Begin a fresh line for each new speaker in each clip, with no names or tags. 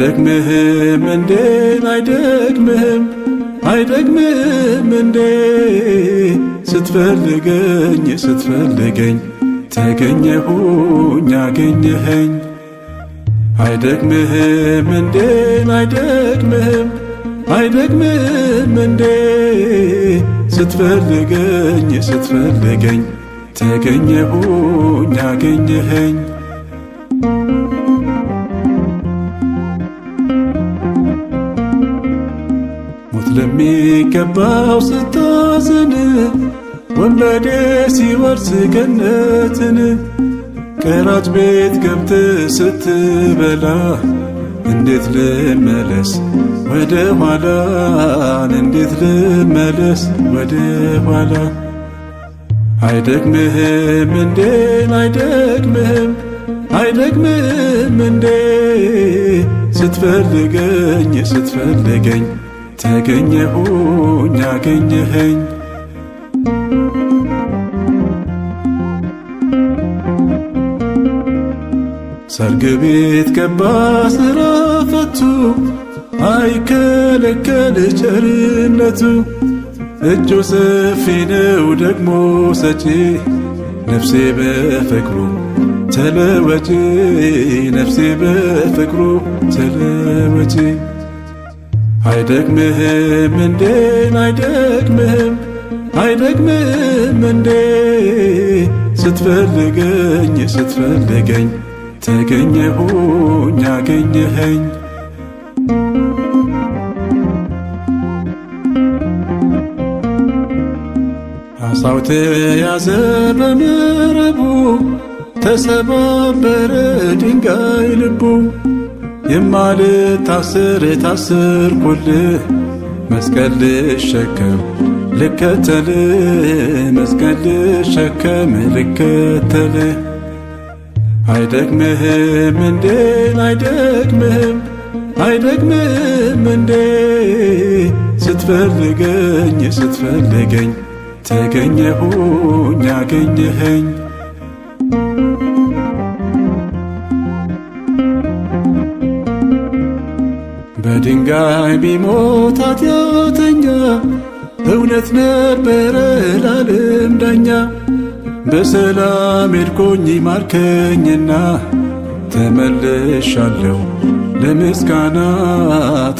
አይደክምህም እንዴ አይደክምህም አይደክምህም እንዴ ስትፈልገኝ ስትፈልገኝ ተገኘሁኝ አገኘኸኝ። አይደክምህም እንዴ አይደክምህም አይደክምህም እንዴ ስትፈልገኝ ስትፈልገኝ ተገኘሁኝ አገኘኸኝ። ሞት ለሚገባው ስታዝን ወንበዴ ሲወርስ ገነትን ቀራጭ ቤት ገብት ስትበላ እንዴት ልመለስ ወደ ኋላን እንዴት ልመለስ ወደ ኋላ። አይደክምህም እንዴ አይደክምህም አይደክምህም እንዴ ስትፈልገኝ ስትፈልገኝ ተገኘሁኝ አገኘኸኝ። ሰርግ ቤት ገባ ስራ ፈቱ አይከለከል ቸርነቱ እጁ ሰፊ ነው ደግሞ ሰጪ ነፍሴ በፍቅሩ ተለወጪ ነፍሴ በፍቅሩ ተለወጪ። አይደክምህም እንዴ አይደክምህም አይደክምህም እንዴ ስትፈልገኝ ስትፈልገኝ ተገኘሁኝ አገኘኸኝ። አሳው ተያዘ በመረቡ ተሰባበረ ድንጋይ ልቡ የማልታሰር ታሰርኩልህ መስቀል ልሸከም ልከተልህ መስቀል ልሸከም ልከተልህ። አይደክምህም እንዴ አይደክምህም አይደክምህም እንዴ ስትፈልገኝ ስትፈልገኝ ተገኘሁኝ አገኘኸኝ። በድንጋይ ቢሞት ኃጢአተኛ እውነት ነበረ ለዓለም ዳኛ በሰላም ሄድኩኝ ማርከኝና ተመልሻለሁ ለምስጋና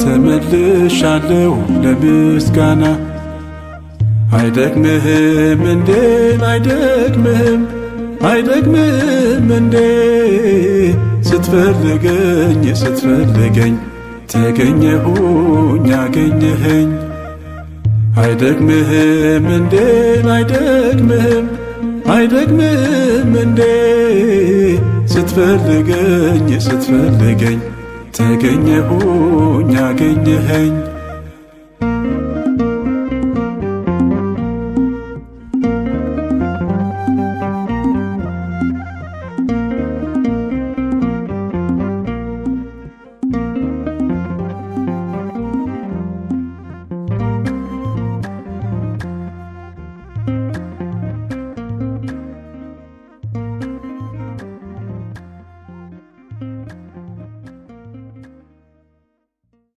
ተመልሻለሁ ለምስጋና። አይደክምህም እንዴ አይደክምህም አይደክምህም እንዴ ስትፈልገኝ ስትፈልገኝ ተገኘሁኝ አገኘኸኝ። አይደክምህም እንዴ አይደክምህም አይደክምህም እንዴ ስትፈልገኝ ስትፈልገኝ ተገኘሁኝ አገኘኸኝ።